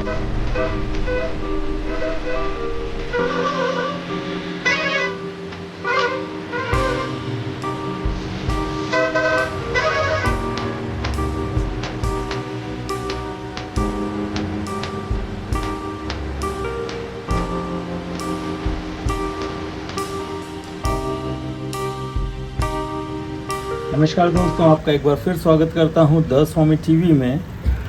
नमस्कार दोस्तों, आपका एक बार फिर स्वागत करता हूं द स्वामी टीवी में।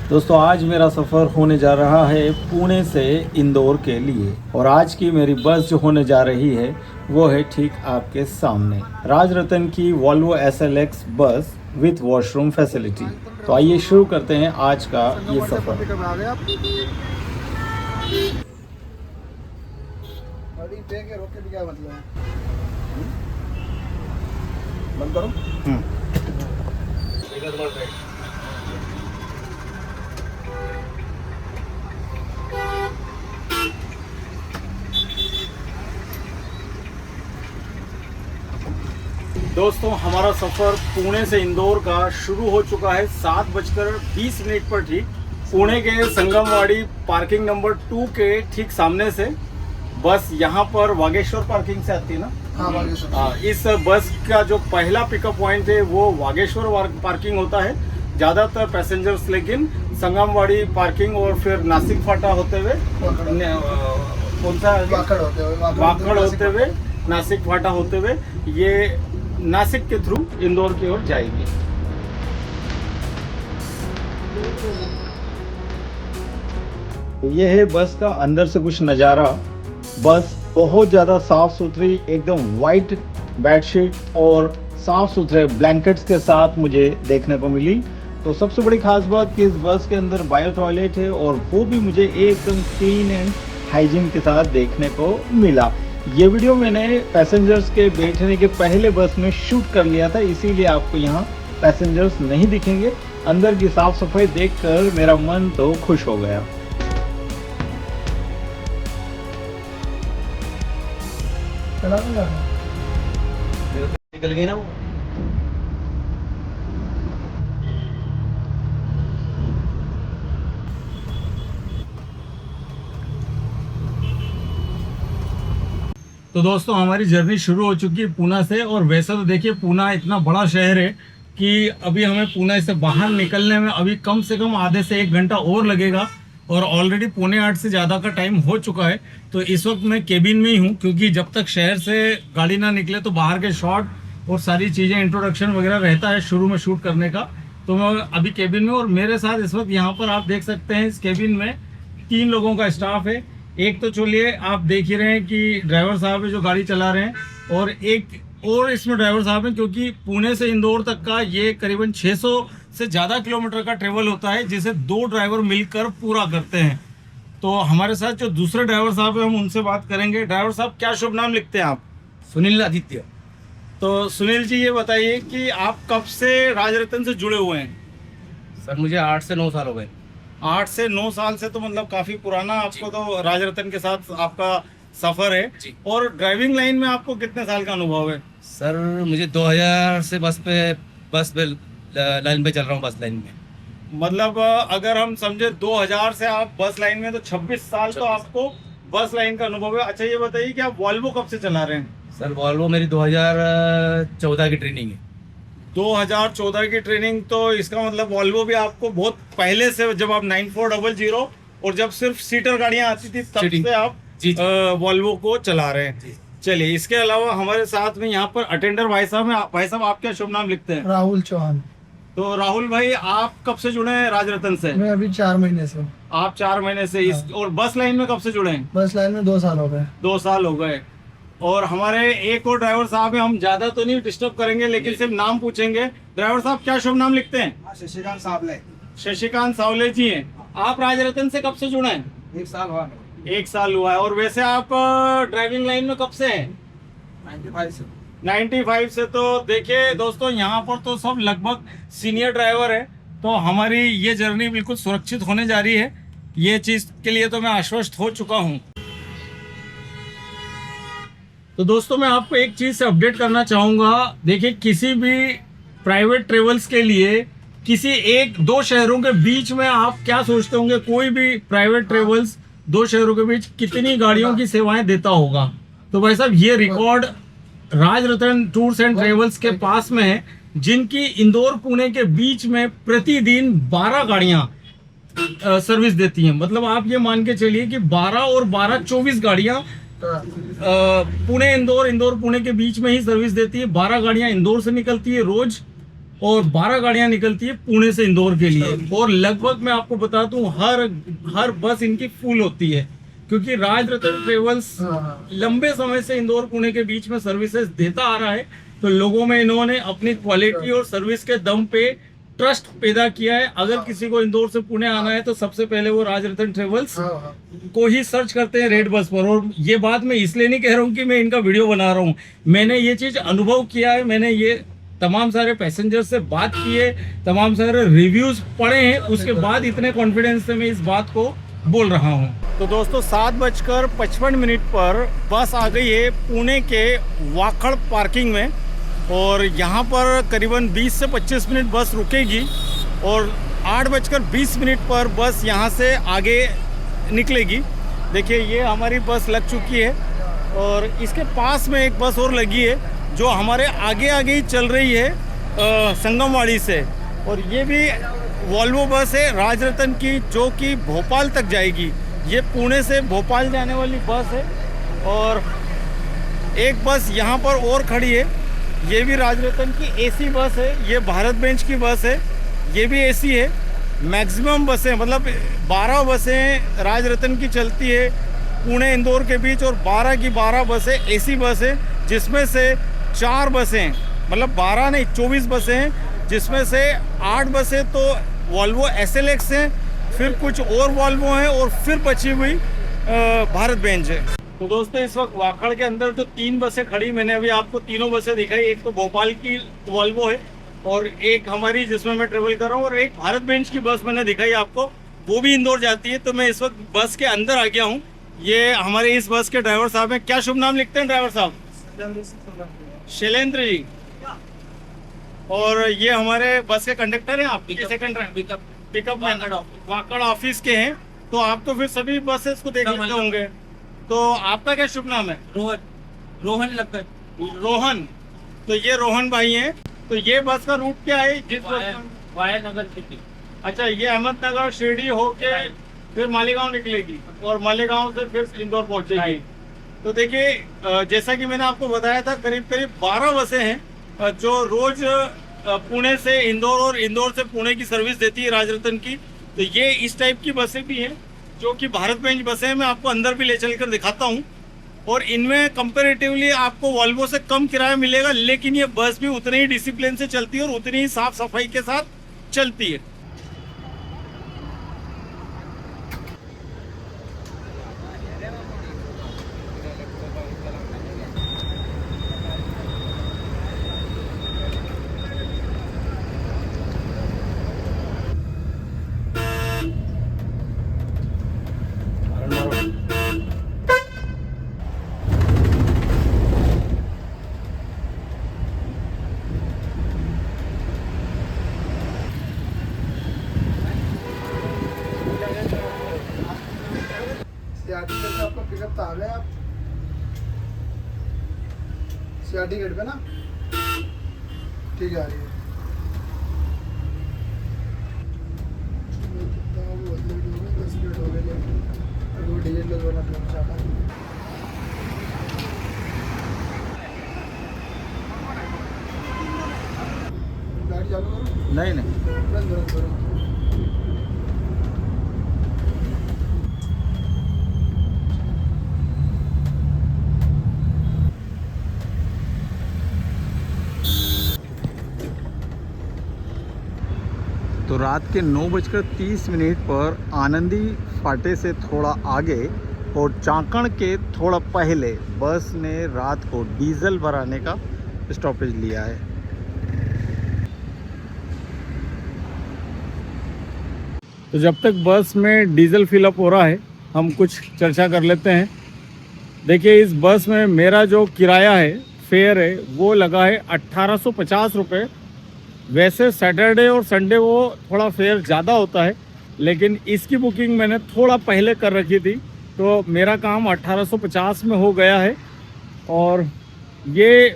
दोस्तों, आज मेरा सफ़र होने जा रहा है पुणे से इंदौर के लिए, और आज की मेरी बस जो होने जा रही है वो है ठीक आपके सामने, राजरतन की वॉल्वो SLX बस विथ वॉशरूम फैसिलिटी। तो आइए शुरू करते हैं आज का ये सफ़र। बंद करो। दोस्तों, हमारा सफ़र पुणे से इंदौर का शुरू हो चुका है 7:20 पर ठीक। पुणे के संगमवाड़ी पार्किंग नंबर 2 के ठीक सामने से बस यहाँ पर वागेश्वर पार्किंग से आती है ना। हाँ, वागेश्वर। इस बस का जो पहला पिकअप पॉइंट है वो वागेश्वर पार्किंग होता है। ज़्यादातर पैसेंजर्स लेकिन संगमवाड़ी पार्किंग और फिर नासिक फाटा होते हुए कौन सा वाकड़ होते हुए नासिक फाटा होते हुए ये नासिक के थ्रू इंदौर की ओर जाएगी। ये है बस का अंदर से कुछ नज़ारा। बस बहुत ज़्यादा साफ़ सुथरी, एकदम वाइट बेडशीट और साफ़ सुथरे ब्लैंकेट्स के साथ मुझे देखने को मिली। तो सबसे बड़ी खास बात कि इस बस के अंदर बायो टॉयलेट है, और वो भी मुझे एकदम क्लीन एंड हाइजीन के साथ देखने को मिला। ये वीडियो मैंने पैसेंजर्स के बैठने के पहले बस में शूट कर लिया था, इसीलिए आपको यहाँ पैसेंजर्स नहीं दिखेंगे। अंदर की साफ़ सफाई देखकर मेरा मन तो खुश हो गया। निकल गई ना वो। तो दोस्तों, हमारी जर्नी शुरू हो चुकी है पूना से। और वैसे तो देखिए, पूना इतना बड़ा शहर है कि अभी हमें पूना से बाहर निकलने में अभी कम से कम आधे से 1 घंटा और लगेगा, और ऑलरेडी 7:45 से ज़्यादा का टाइम हो चुका है। तो इस वक्त मैं केबिन में ही हूँ, क्योंकि जब तक शहर से गाड़ी ना निकले तो बाहर के शॉट और सारी चीज़ें, इंट्रोडक्शन वगैरह रहता है शुरू में शूट करने का। तो मैं अभी केबिन में, और मेरे साथ इस वक्त यहाँ पर आप देख सकते हैं इस केबिन में 3 लोगों का स्टाफ है। एक तो चलिए आप देख ही रहे हैं कि ड्राइवर साहब है जो गाड़ी चला रहे हैं, और एक और इसमें ड्राइवर साहब हैं, क्योंकि पुणे से इंदौर तक का ये करीबन 600 से ज़्यादा किलोमीटर का ट्रेवल होता है, जिसे 2 ड्राइवर मिलकर पूरा करते हैं। तो हमारे साथ जो दूसरे ड्राइवर साहब हैं, हम उनसे बात करेंगे। ड्राइवर साहब, क्या शुभ नाम लिखते हैं आप? सुनील आदित्य। तो सुनील जी, ये बताइए कि आप कब से राजरतन से जुड़े हुए हैं? सर, मुझे 8 से 9 साल हो गए। 8 से 9 साल से, तो मतलब काफ़ी पुराना आपको तो राजरतन के साथ आपका सफ़र है। और ड्राइविंग लाइन में आपको कितने साल का अनुभव है? सर, मुझे 2000 से बस पे लाइन पे चल रहा हूँ, बस लाइन में। मतलब अगर हम समझे 2000 से आप बस लाइन में, तो 26 साल तो आपको बस लाइन का अनुभव है। अच्छा, ये बताइए कि आप वॉल्वो कब से चला रहे हैं? सर, वॉल्वो मेरी 2014 की ट्रेनिंग है। 2014 की ट्रेनिंग, तो इसका मतलब वॉल्वो भी आपको बहुत पहले से, जब आप 9400 और जब सिर्फ सीटर गाड़ियां आती थी तब से आप वॉल्वो को चला रहे हैं। चलिए, इसके अलावा हमारे साथ में यहाँ पर अटेंडर भाई साहब हैं। भाई साहब, आप क्या शुभ नाम लिखते हैं? राहुल चौहान। तो राहुल भाई, आप कब से जुड़े हैं राजरतन से? मैं अभी 4 महीने से हूँ। आप 4 महीने से इस, और बस लाइन में कब से जुड़े हैं? बस लाइन में 2 साल हो गए। 2 साल हो गए। और हमारे एक और ड्राइवर साहब हैं, हम ज्यादा तो नहीं डिस्टर्ब करेंगे, लेकिन सिर्फ नाम पूछेंगे। ड्राइवर साहब, क्या शुभ नाम लिखते हैं? शशिकांत सावले। शशिकांत सावले जी हैं। आप राजरतन से कब से जुड़े हैं? 1 साल हुआ। 1 साल हुआ है। और वैसे आप ड्राइविंग लाइन में कब से हैं? 95 से। तो देखिए दोस्तों, यहाँ पर तो सब लगभग सीनियर ड्राइवर है, तो हमारी ये जर्नी बिल्कुल सुरक्षित होने जा रही है। ये चीज़ के लिए तो मैं आश्वस्त हो चुका हूँ। तो दोस्तों, मैं आपको एक चीज़ से अपडेट करना चाहूँगा। देखिए, किसी भी प्राइवेट ट्रेवल्स के लिए किसी एक दो शहरों के बीच में आप क्या सोचते होंगे, कोई भी प्राइवेट ट्रेवल्स दो शहरों के बीच कितनी गाड़ियों की सेवाएं देता होगा? तो भाई साहब ये record Rajratan tours and travels के पास में है, जिनकी इंदौर पुणे के बीच में प्रतिदिन 12 गाड़ियां सर्विस देती हैं। मतलब आप ये मान के चलिए कि 12 और 12 24 गाड़ियां पुणे इंदौर, इंदौर पुणे के बीच में ही सर्विस देती है। 12 गाड़ियां इंदौर से निकलती है रोज और 12 गाड़ियां निकलती है पुणे से इंदौर के लिए। और लगभग मैं आपको बता दूं हर बस इनकी फुल होती है, क्योंकि राजरतन ट्रेवल्स लंबे समय से इंदौर पुणे के बीच में सर्विसेज देता आ रहा है। तो लोगों में इन्होंने अपनी क्वालिटी और सर्विस के दम पे ट्रस्ट पैदा किया है। अगर किसी को इंदौर से पुणे आना है तो सबसे पहले वो राजरतन ट्रेवल्स को ही सर्च करते हैं रेड बस पर। और ये बात मैं इसलिए नहीं कह रहा हूँ कि मैं इनका वीडियो बना रहा हूँ, मैंने ये चीज़ अनुभव किया है। मैंने ये तमाम सारे पैसेंजर से बात की है, तमाम सारे रिव्यूज पढ़े हैं, उसके बाद इतने कॉन्फिडेंस से मैं इस बात को बोल रहा हूँ। तो दोस्तों 7:55 पर बस आ गई है पुणे के वाकड़ पार्किंग में, और यहाँ पर करीबन 20 से 25 मिनट बस रुकेगी और 8:20 पर बस यहाँ से आगे निकलेगी। देखिए ये हमारी बस लग चुकी है और इसके पास में एक बस और लगी है जो हमारे आगे आगे ही चल रही है संगमवाड़ी से, और ये भी वॉल्वो बस है राजरतन की, जो कि भोपाल तक जाएगी। ये पुणे से भोपाल जाने वाली बस है। और एक बस यहाँ पर और खड़ी है, ये भी राजरतन की एसी बस है, ये भारत बेंच की बस है, ये भी एसी है। मैक्सिमम बसें मतलब 12 बसें राजरतन की चलती है पुणे इंदौर के बीच, और 12 की 12 बसें एसी बस है, जिसमें से 4 बसें मतलब 12 नहीं 24 बसें हैं, जिसमें से 8 बसें तो वॉल्वो SLX हैं, फिर कुछ और वॉल्वो हैं, और फिर बची हुई भारत बेंच है। तो दोस्तों इस वक्त वाकड़ के अंदर जो 3 बसें खड़ी, मैंने अभी आपको तीनों बसें दिखाई। एक तो भोपाल की वॉल्वो है, और एक हमारी जिसमें मैं ट्रेवल कर रहा हूँ, और एक भारत बेंच की बस मैंने दिखाई आपको, वो भी इंदौर जाती है। तो मैं इस वक्त बस के अंदर आ गया हूँ। ये हमारे इस बस के ड्राइवर साहब हैं। क्या शुभ नाम लिखते हैं ड्राइवर साहब? शैलेंद्र जी। और ये हमारे बस के कंडक्टर हैं, आप सेकंड पिकअप वाकड़ ऑफिस के हैं। तो आप तो फिर सभी बसेस को देख लेते होंगे। तो आपका क्या शुभ नाम है? रोहन लगता है। रोहन। तो ये रोहन भाई हैं। तो ये बस का रूट क्या है? वाया नगर सिटी। अच्छा, ये अहमदनगर शिरडी होके फिर मालेगांव निकलेगी, और मालेगांव से फिर इंदौर पहुंचेगी। तो देखिए जैसा कि मैंने आपको बताया था, करीब करीब 12 बसें हैं जो रोज पुणे से इंदौर और इंदौर से पुणे की सर्विस देती है राजरतन की। तो ये इस टाइप की बसें भी हैं जो कि भारत बेंच बसें हैं। मैं आपको अंदर भी ले चलकर दिखाता हूँ, और इनमें कंपैरेटिवली आपको वॉल्वो से कम किराया मिलेगा, लेकिन ये बस भी उतनी ही डिसिप्लिन से चलती है और उतनी ही साफ सफाई के साथ चलती है। सीआरटी गेट पे आपका पिकअप तो आ गए आप? सीआरटी गेट पे ना? ठीक है, आ रही है। वो 10 मिनट हो गए, अभी वो डीजल लगवाना था। गाड़ी चालू करो। नहीं तुरंत। तो रात के 9:30 पर आनंदी फाटे से थोड़ा आगे और चाकण के थोड़ा पहले बस ने रात को डीजल भराने का स्टॉपेज लिया है। तो जब तक बस में डीजल फिलअप हो रहा है, हम कुछ चर्चा कर लेते हैं। देखिए इस बस में मेरा जो किराया है, फेयर है, वो लगा है 1850 रुपये वैसे सैटरडे और संडे वो थोड़ा फेयर ज़्यादा होता है, लेकिन इसकी बुकिंग मैंने थोड़ा पहले कर रखी थी, तो मेरा काम 1850 में हो गया है। और ये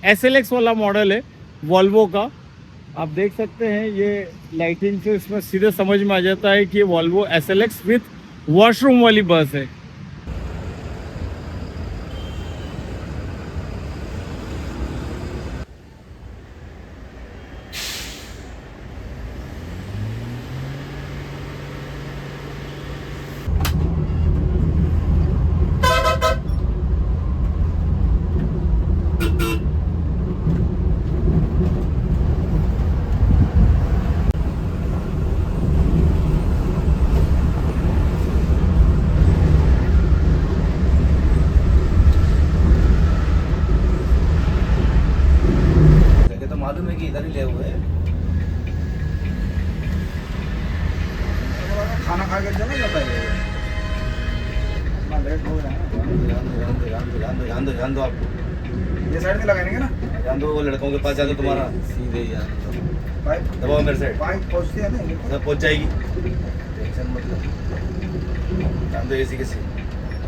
SLX वाला मॉडल है वॉल्वो का। आप देख सकते हैं ये लाइटिंग से इसमें सीधे समझ में आ जाता है कि वॉल्वो SLX विथ वॉशरूम वाली बस है। ये तो मालूम है कि इधर ही ले हुए हैं। खाना खा के चला जाता है अपना लेट हो रहा है। ध्यान दो आप, ये साइड में लगाएंगे ना ध्यान दो, वो लड़कों के पास जा दो तुम्हारा सीधे यार। पाइप दबाओ मेरे साइड, पाइप पहुँचती है ना सब पहुंच जाएगी, टेंशन मत लो। ध्यान दो एसी के सी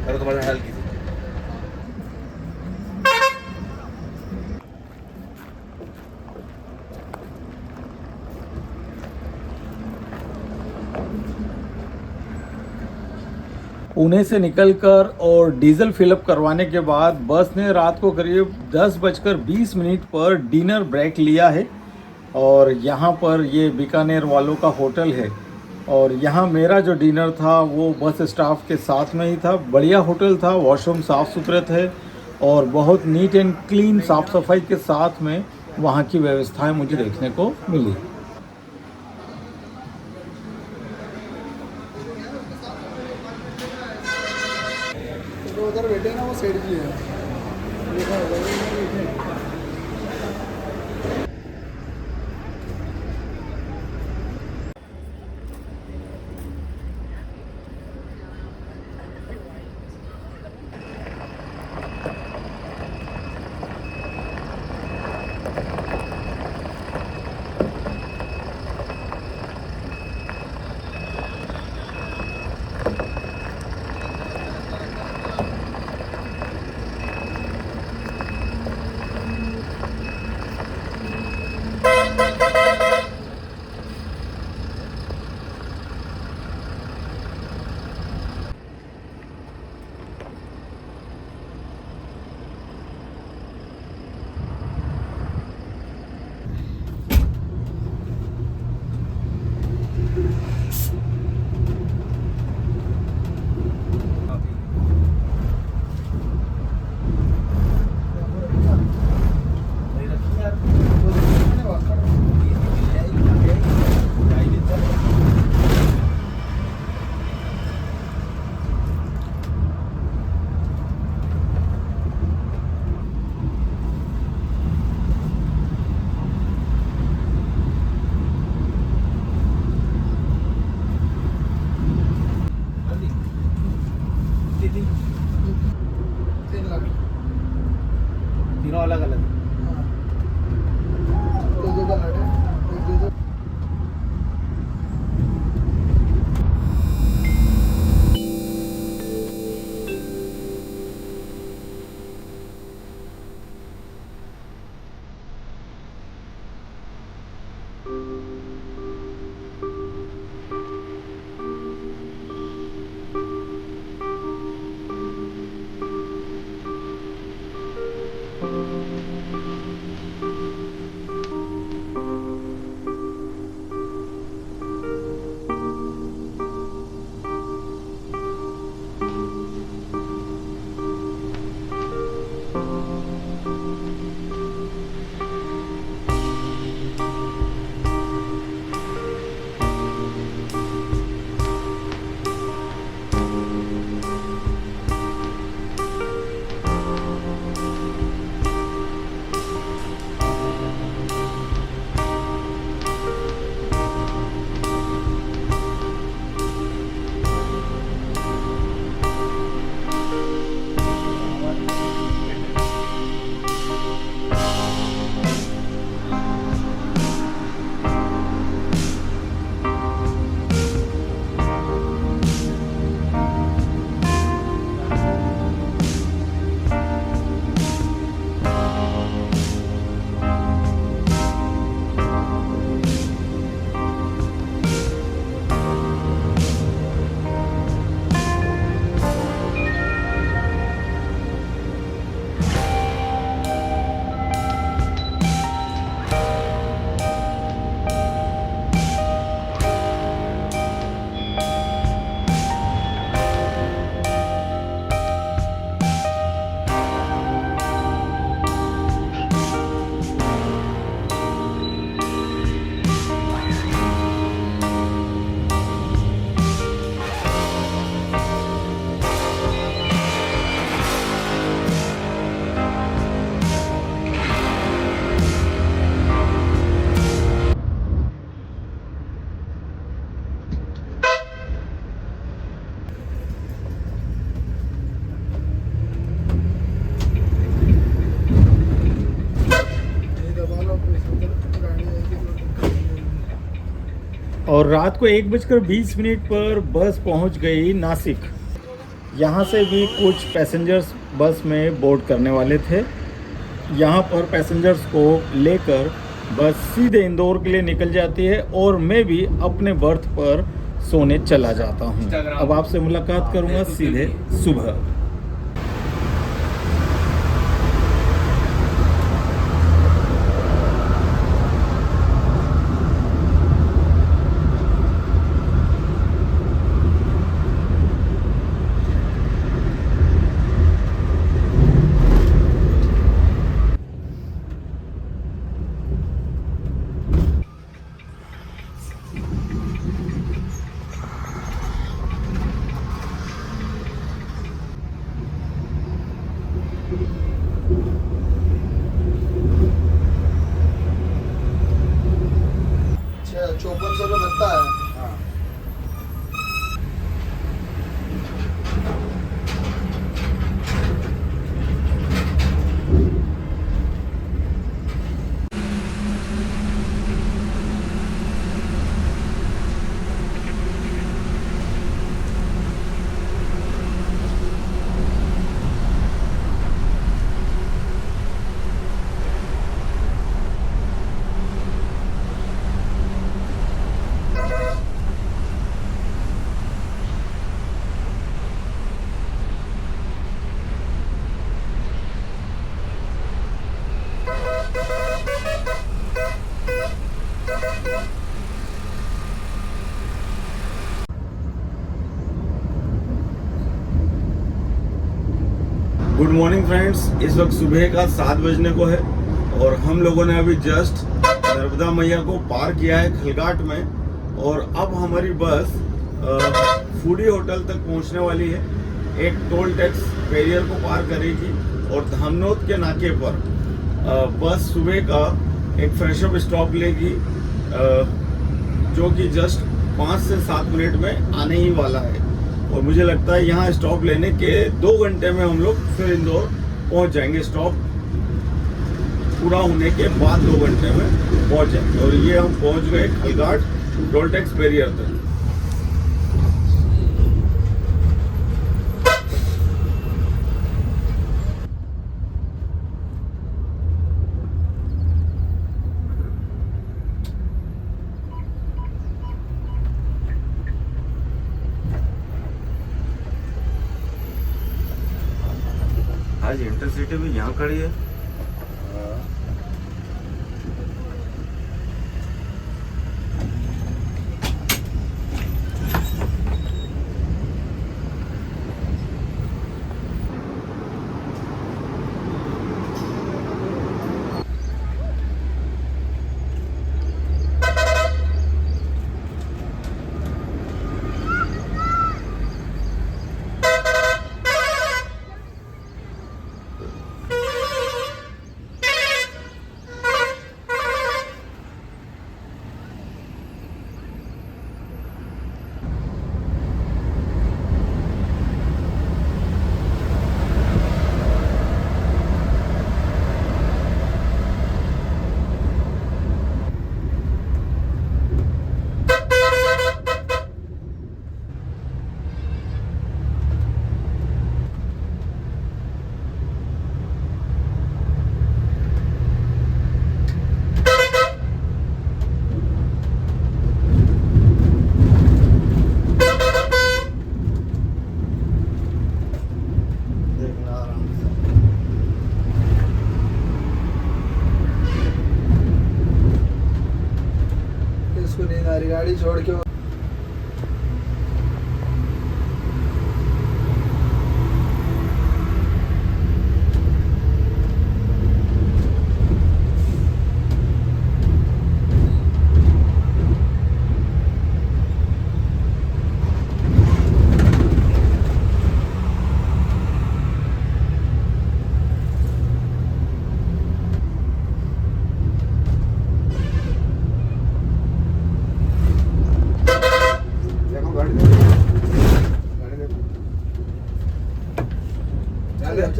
करो तुम्हारा हाल कीजिए। पुणे से निकलकर और डीजल फिलअप करवाने के बाद बस ने रात को करीब 10:20 पर डिनर ब्रेक लिया है। और यहाँ पर ये बीकानेर वालों का होटल है, और यहाँ मेरा जो डिनर था वो बस स्टाफ के साथ में ही था। बढ़िया होटल था, वॉशरूम साफ़ सुथरे थे और बहुत नीट एंड क्लीन साफ़ सफाई के साथ में वहाँ की व्यवस्थाएं मुझे देखने को मिली। तो उधर बैठे ना वो सेठ जी है देखा होगा वो बैठे हैं। और रात को 1:20 पर बस पहुंच गई नासिक। यहाँ से भी कुछ पैसेंजर्स बस में बोर्ड करने वाले थे। यहाँ पर पैसेंजर्स को लेकर बस सीधे इंदौर के लिए निकल जाती है और मैं भी अपने बर्थ पर सोने चला जाता हूँ। अब आपसे मुलाकात करूँगा सीधे सुबह। अच्छा 5400 का लगता है। हाँ गुड मॉर्निंग फ्रेंड्स, इस वक्त सुबह का 7 बजने को है और हम लोगों ने अभी जस्ट नर्मदा मैया को पार किया है खलघाट में और अब हमारी बस फूडी होटल तक पहुंचने वाली है। एक टोल टैक्स बैरियर को पार करेगी और धामनोद के नाके पर बस सुबह का एक फ्रेशअप स्टॉप लेगी जो कि जस्ट 5 से 7 मिनट में आने ही वाला है। और मुझे लगता है यहाँ स्टॉप लेने के 2 घंटे में हम लोग फिर इंदौर पहुँच जाएंगे। स्टॉप पूरा होने के बाद 2 घंटे में पहुँच जाएंगे और ये हम पहुँच गए खलघाट टोल टैक्स बैरियर तक। आज इंटरसिटी भी यहाँ खड़ी है। गाड़ी छोड़ के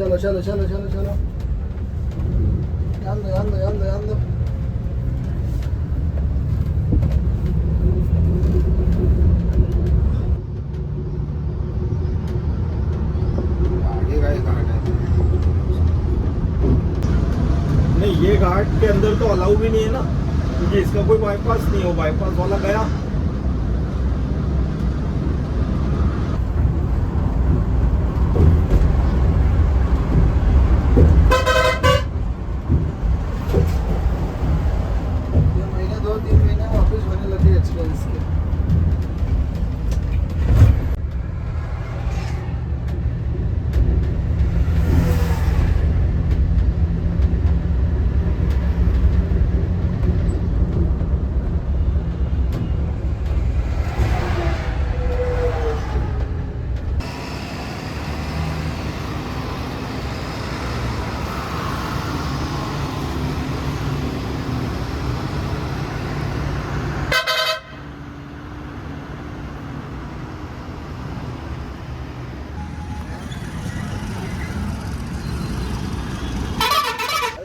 चलो चलो चलो चलो चलो ध्यान दो ध्यान दो ध्यान दो ध्यान दो घाट के अंदर तो अलाउ भी नहीं है ना, क्योंकि इसका कोई बाईपास नहीं हो, बाईपास वाला गया। ये महीने 2-3 महीने वापस होने लगे एक्सपेंस के।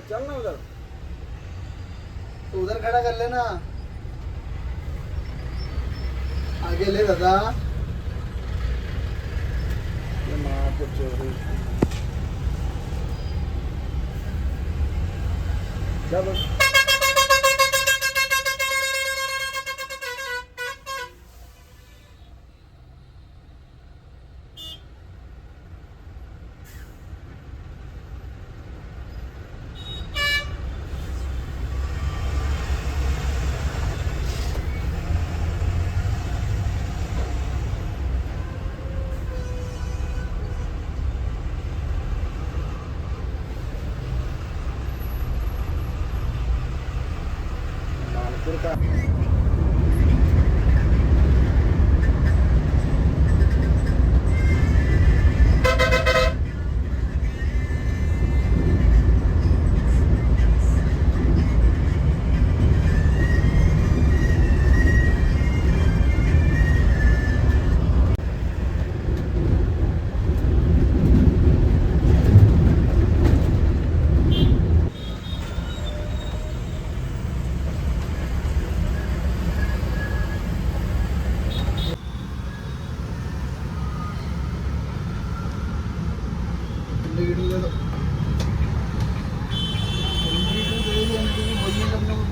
चल ना उधर, तो उधर खड़ा कर लेना, आगे ले दादा। ये माँ को चोरी। जा बस। मानपुर का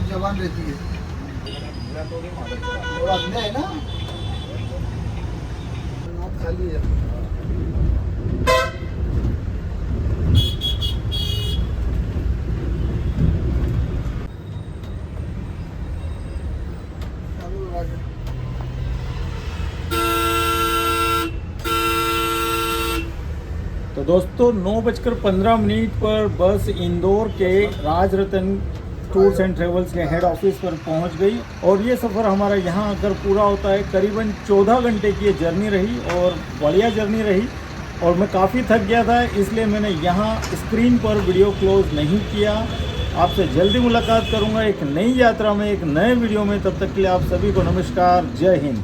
जवान रहती है और अंदर है ना, नाक खाली है। तो दोस्तों 9:15 पर बस इंदौर के राजरतन टूर्स एंड ट्रेवल्स के हेड ऑफिस पर पहुंच गई और ये सफ़र हमारा यहाँ आकर पूरा होता है। करीबन 14 घंटे की ये जर्नी रही और बढ़िया जर्नी रही और मैं काफ़ी थक गया था, इसलिए मैंने यहाँ स्क्रीन पर वीडियो क्लोज नहीं किया। आपसे जल्दी मुलाकात करूँगा एक नई यात्रा में, एक नए वीडियो में। तब तक के लिए आप सभी को नमस्कार, जय हिंद।